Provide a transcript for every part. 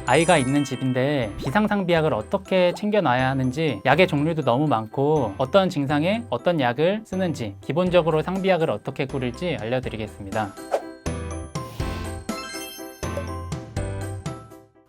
아이가 있는 집인데 비상상비약을 어떻게 챙겨놔야 하는지, 약의 종류도 너무 많고 어떤 증상에 어떤 약을 쓰는지, 기본적으로 상비약을 어떻게 꾸릴지 알려드리겠습니다.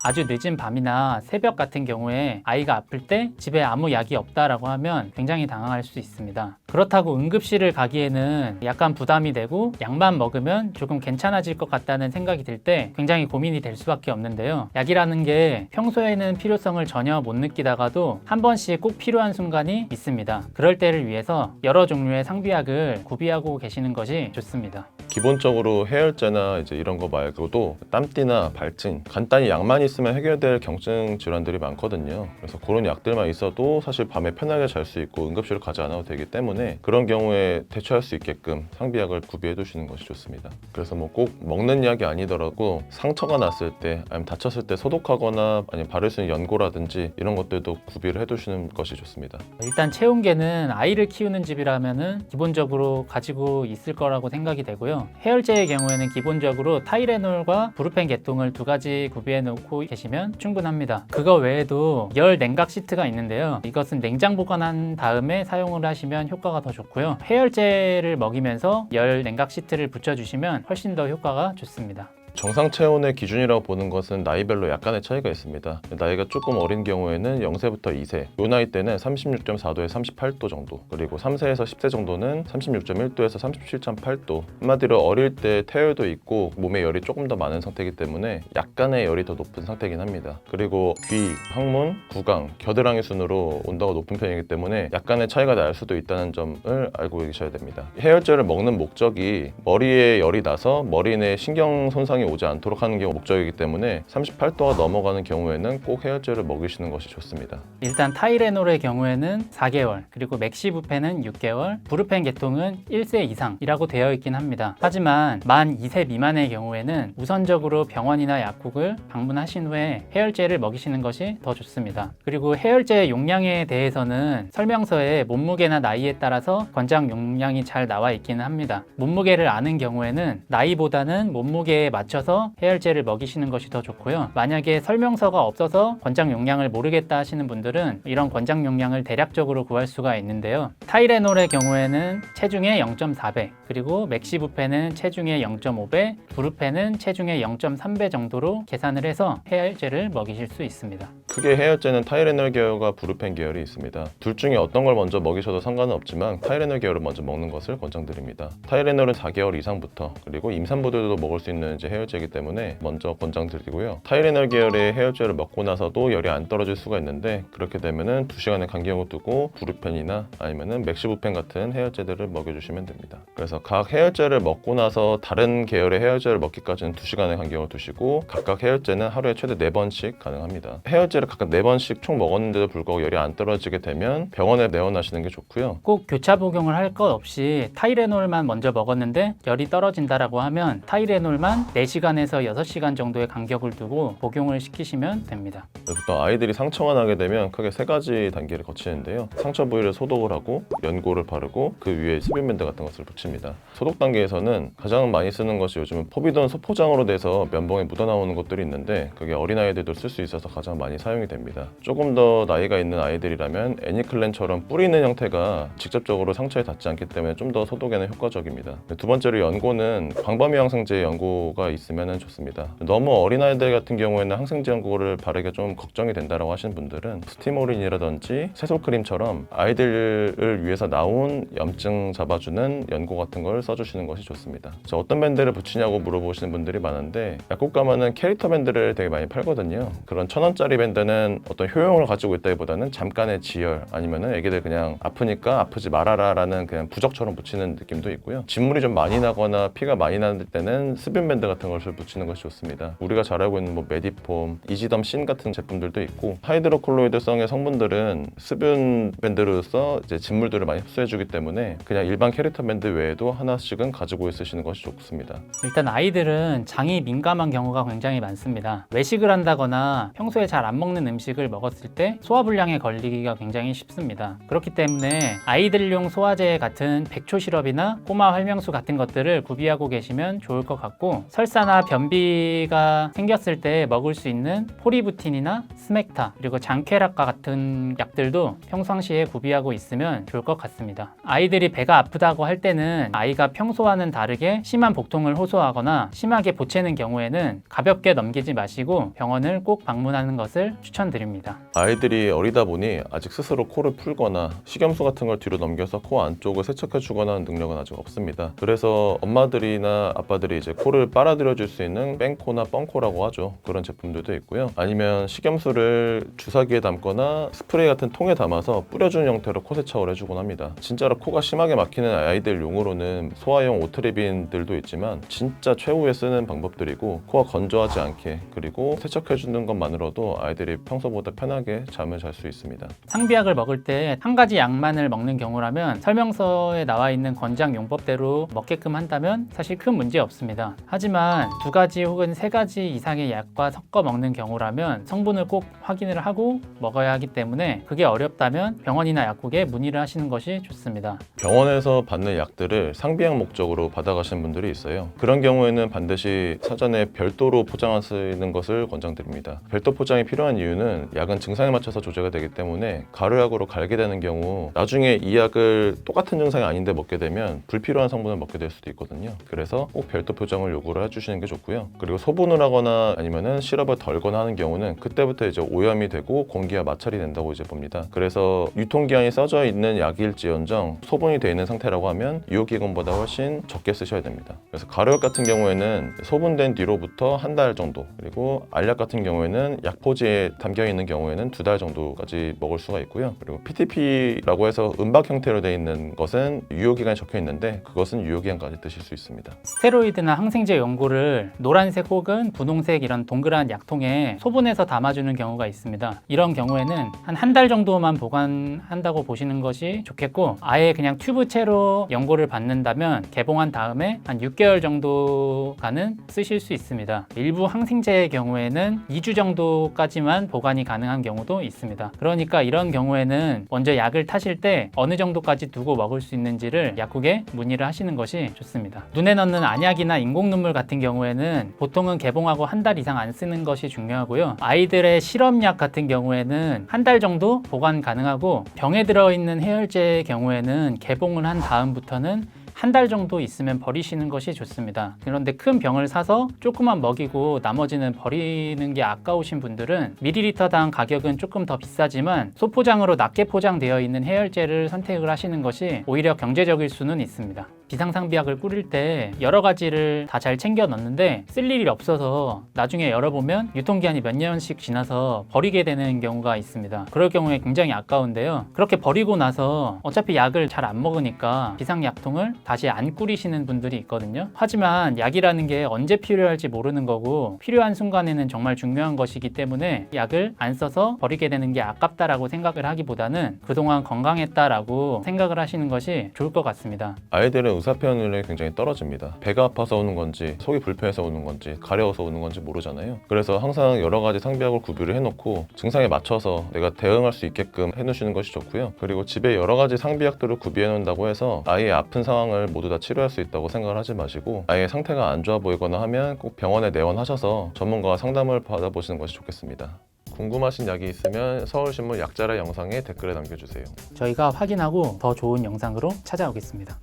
아주 늦은 밤이나 새벽 같은 경우에 아이가 아플 때 집에 아무 약이 없다라고 하면 굉장히 당황할 수 있습니다. 그렇다고 응급실을 가기에는 약간 부담이 되고 약만 먹으면 조금 괜찮아질 것 같다는 생각이 들 때 굉장히 고민이 될 수밖에 없는데요. 약이라는 게 평소에는 필요성을 전혀 못 느끼다가도 한 번씩 꼭 필요한 순간이 있습니다. 그럴 때를 위해서 여러 종류의 상비약을 구비하고 계시는 것이 좋습니다. 기본적으로 해열제나 이제 이런 거 말고도 땀띠나 발진, 간단히 약만 있으면 해결될 경증 질환들이 많거든요. 그래서 그런 약들만 있어도 사실 밤에 편하게 잘 수 있고 응급실을 가지 않아도 되기 때문에 그런 경우에 대처할 수 있게끔 상비약을 구비해 두시는 것이 좋습니다. 그래서 뭐 꼭 먹는 약이 아니더라도 상처가 났을 때 아니면 다쳤을 때 소독하거나 아니면 바를 수 있는 연고라든지 이런 것들도 구비를 해 두시는 것이 좋습니다. 일단 체온계는 아이를 키우는 집이라면은 기본적으로 가지고 있을 거라고 생각이 되고요. 해열제의 경우에는 기본적으로 타이레놀과 브루펜 계통을 두 가지 구비해 놓고 계시면 충분합니다. 그거 외에도 열 냉각 시트가 있는데요. 이것은 냉장 보관한 다음에 사용을 하시면 효과가 더 좋고요. 해열제를 먹이면서 열 냉각 시트를 붙여주시면 훨씬 더 효과가 좋습니다. 정상 체온의 기준이라고 보는 것은 나이별로 약간의 차이가 있습니다. 나이가 조금 어린 경우에는 0세부터 2세, 이 나이 때는 36.4도에서 38도 정도, 그리고 3세에서 10세 정도는 36.1도에서 37.8도. 한마디로 어릴 때 태열도 있고 몸에 열이 조금 더 많은 상태이기 때문에 약간의 열이 더 높은 상태이긴 합니다. 그리고 귀, 항문, 구강, 겨드랑이 순으로 온도가 높은 편이기 때문에 약간의 차이가 날 수도 있다는 점을 알고 계셔야 됩니다. 해열제를 먹는 목적이 머리에 열이 나서 머리 내 신경 손상이 오지 않도록 하는 게 목적이기 때문에 38도가 넘어가는 경우에는 꼭 해열제를 먹이시는 것이 좋습니다. 일단 타이레놀의 경우에는 4개월, 그리고 맥시부펜은 6개월, 브루펜 계통은 1세 이상이라고 되어 있긴 합니다. 하지만 만 2세 미만의 경우에는 우선적으로 병원이나 약국을 방문하신 후에 해열제를 먹이시는 것이 더 좋습니다. 그리고 해열제의 용량에 대해서는 설명서에 몸무게나 나이에 따라서 권장 용량이 잘 나와 있기는 합니다. 몸무게를 아는 경우에는 나이보다는 몸무게에 맞춰서 해열제를 먹이시는 것이 더 좋고요. 만약에 설명서가 없어서 권장 용량을 모르겠다 하시는 분들은 이런 권장 용량을 대략적으로 구할 수가 있는데요. 타이레놀의 경우에는 체중의 0.4배, 그리고 맥시부펜은 체중의 0.5배, 브루펜은 체중의 0.3배 정도로 계산을 해서 해열제를 먹이실 수 있습니다. 크게 해열제는 타이레놀 계열과 브루펜 계열이 있습니다. 둘 중에 어떤 걸 먼저 먹이셔도 상관은 없지만 타이레놀 계열을 먼저 먹는 것을 권장드립니다. 타이레놀은 4개월 이상부터, 그리고 임산부들도 먹을 수 있는 이제 해열제이기 때문에 먼저 권장드리고요. 타이레놀 계열의 해열제를 먹고 나서도 열이 안 떨어질 수가 있는데, 그렇게 되면은 2시간의 간격을 두고 브루펜이나 아니면은 맥시부펜 같은 해열제들을 먹여주시면 됩니다. 그래서 각 해열제를 먹고 나서 다른 계열의 해열제를 먹기까지는 2시간의 간격을 두시고, 각각 해열제는 하루에 최대 4번씩 가능합니다. 해열제를 각각 4번씩 총 먹었는데도 불구하고 열이 안 떨어지게 되면 병원에 내원하시는 게 좋고요. 꼭 교차 복용을 할 것 없이 타이레놀만 먼저 먹었는데 열이 떨어진다라고 하면 타이레놀만 4시간에서 6시간 정도의 간격을 두고 복용을 시키시면 됩니다. 보통 아이들이 상처가 나게 되면 크게 3가지 단계를 거치는데요. 상처 부위를 소독을 하고 연고를 바르고 그 위에 수빈밴드 같은 것을 붙입니다. 소독 단계에서는 가장 많이 쓰는 것이 요즘은 포비돈 소포장으로 돼서 면봉에 묻어나오는 것들이 있는데, 그게 어린아이들도 쓸 수 있어서 가장 많이 사용이 됩니다. 조금 더 나이가 있는 아이들이라면 애니클렌처럼 뿌리는 형태가 직접적으로 상처에 닿지 않기 때문에 좀 더 소독에는 효과적입니다. 두 번째로 연고는 광범위 항생제 연고가 있으면 좋습니다. 너무 어린아이들 같은 경우에는 항생제 연고를 바르기가 좀 걱정이 된다고 하시는 분들은 스티모린이라든지 세솔크림처럼 아이들을 위해서 나온 염증 잡아주는 연고 같은 걸 써주시는 것이 좋습니다. 어떤 밴드를 붙이냐고 물어보시는 분들이 많은데, 약국 가면은 캐릭터 밴드를 되게 많이 팔거든요. 그런 1,000원짜리 밴드는 어떤 효용을 가지고 있다기보다는 잠깐의 지열, 아니면은 애기들 그냥 아프니까 아프지 말아라 라는 그냥 부적처럼 붙이는 느낌도 있고요. 진물이 좀 많이 나거나 피가 많이 나는 때는 수분 밴드 같은 것을 붙이는 것이 좋습니다. 우리가 잘 알고 있는 뭐 메디폼, 이지덤 신 같은 제품들도 있고, 하이드로콜로이드성의 성분들은 수분 밴드로서 이제 진물들을 많이 흡수해주기 때문에 그냥 일반 캐릭터 밴드 외에도 하나씩은 가지고 있으시는 것이 좋습니다. 일단 아이들은 장이 민감한 경우가 굉장히 많습니다. 외식을 한다거나 평소에 잘 안 먹는 먹는 음식을 먹었을 때 소화불량에 걸리기가 굉장히 쉽습니다. 그렇기 때문에 아이들용 소화제 같은 백초 시럽이나 꼬마 활명수 같은 것들을 구비하고 계시면 좋을 것 같고, 설사나 변비가 생겼을 때 먹을 수 있는 포리부틴이나 스맥타 그리고 장쾌락과 같은 약들도 평상시에 구비하고 있으면 좋을 것 같습니다. 아이들이 배가 아프다고 할 때는 아이가 평소와는 다르게 심한 복통을 호소하거나 심하게 보채는 경우에는 가볍게 넘기지 마시고 병원을 꼭 방문하는 것을 추천드립니다. 아이들이 어리다 보니 아직 스스로 코를 풀거나 식염수 같은 걸 뒤로 넘겨서 코 안쪽을 세척해 주거나 하는 능력은 아직 없습니다. 그래서 엄마들이나 아빠들이 이제 코를 빨아들여 줄 수 있는 뺑코나 뻥코라고 하죠. 그런 제품들도 있고요. 아니면 식염수를 주사기에 담거나 스프레이 같은 통에 담아서 뿌려주는 형태로 코 세척을 해주곤 합니다. 진짜로 코가 심하게 막히는 아이들 용으로는 소화용 오트리빈들도 있지만 진짜 최후에 쓰는 방법들이고, 코가 건조하지 않게 그리고 세척해주는 것만으로도 아이들이 평소보다 편하게 잠을 잘 수 있습니다. 상비약을 먹을 때 한 가지 약만을 먹는 경우라면 설명서에 나와 있는 권장 용법대로 먹게끔 한다면 사실 큰 문제 없습니다. 하지만 2가지 혹은 3가지 이상의 약과 섞어 먹는 경우라면 성분을 꼭 확인을 하고 먹어야 하기 때문에 그게 어렵다면 병원이나 약국에 문의를 하시는 것이 좋습니다. 병원에서 받는 약들을 상비약 목적으로 받아가시는 분들이 있어요. 그런 경우에는 반드시 사전에 별도로 포장하시는 것을 권장드립니다. 별도 포장이 필요한 이유는 약은 증상에 맞춰서 조제가 되기 때문에 가루약으로 갈게 되는 경우 나중에 이 약을 똑같은 증상이 아닌데 먹게 되면 불필요한 성분을 먹게 될 수도 있거든요. 그래서 꼭 별도 포장을 요구를 해주시는 게 좋고요. 그리고 소분을 하거나 아니면은 시럽을 덜거나 하는 경우는 그때부터 이제 오염이 되고 공기와 마찰이 된다고 이제 봅니다. 그래서 유통기한이 써져 있는 약일지언정 소분이 되어 있는 상태라고 하면 유효기간보다 훨씬 적게 쓰셔야 됩니다. 그래서 가루약 같은 경우에는 소분된 뒤로부터 1달 정도, 그리고 알약 같은 경우에는 약포지에 담겨 있는 경우에는 2달 정도까지 먹을 수가 있고요. 그리고 PTP라고 해서 은박 형태로 되어 있는 것은 유효기간이 적혀 있는데 그것은 유효기간까지 드실 수 있습니다. 스테로이드나 항생제 연고를 노란색 혹은 분홍색 이런 동그란 약통에 소분해서 담아주는 경우가 있습니다. 이런 경우에는 한 달 정도만 보관한다고 보시는 것이 좋겠고, 아예 그냥 튜브채로 연고를 받는다면 개봉한 다음에 한 6개월 정도가는 쓰실 수 있습니다. 일부 항생제의 경우에는 2주 정도까지만 보관이 가능한 경우도 있습니다. 그러니까 이런 경우에는 먼저 약을 타실 때 어느 정도까지 두고 먹을 수 있는지를 약국에 문의를 하시는 것이 좋습니다. 눈에 넣는 안약이나 인공눈물 같은 경우에는 보통은 개봉하고 1달 이상 안 쓰는 것이 중요하고요. 아이들의 실험약 같은 경우에는 1달 정도 보관 가능하고, 병에 들어있는 해열제의 경우에는 개봉을 한 다음부터는 1달 정도 있으면 버리시는 것이 좋습니다. 그런데 큰 병을 사서 조금만 먹이고 나머지는 버리는 게 아까우신 분들은 밀리리터당 가격은 조금 더 비싸지만 소포장으로 낮게 포장되어 있는 해열제를 선택을 하시는 것이 오히려 경제적일 수는 있습니다. 비상상비약을 꾸릴 때 여러 가지를 다 잘 챙겨 넣는데 쓸 일이 없어서 나중에 열어보면 유통기한이 몇 년씩 지나서 버리게 되는 경우가 있습니다. 그럴 경우에 굉장히 아까운데요. 그렇게 버리고 나서 어차피 약을 잘 안 먹으니까 비상약통을 다시 안 꾸리시는 분들이 있거든요. 하지만 약이라는 게 언제 필요할지 모르는 거고, 필요한 순간에는 정말 중요한 것이기 때문에 약을 안 써서 버리게 되는 게 아깝다라고 생각을 하기보다는 그동안 건강했다라고 생각을 하시는 것이 좋을 것 같습니다. 아이들은 의사 표현력이 굉장히 떨어집니다. 배가 아파서 오는 건지 속이 불편해서 오는 건지 가려워서 오는 건지 모르잖아요. 그래서 항상 여러 가지 상비약을 구비를 해놓고 증상에 맞춰서 내가 대응할 수 있게끔 해놓으시는 것이 좋고요. 그리고 집에 여러 가지 상비약들을 구비해 놓는다고 해서 아이의 아픈 상황을 모두 다 치료할 수 있다고 생각을 하지 마시고, 아이의 상태가 안 좋아 보이거나 하면 꼭 병원에 내원하셔서 전문가와 상담을 받아보시는 것이 좋겠습니다. 궁금하신 약이 있으면 서울신문 약자라 영상에 댓글에 남겨주세요. 저희가 확인하고 더 좋은 영상으로 찾아오겠습니다.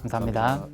감사합니다.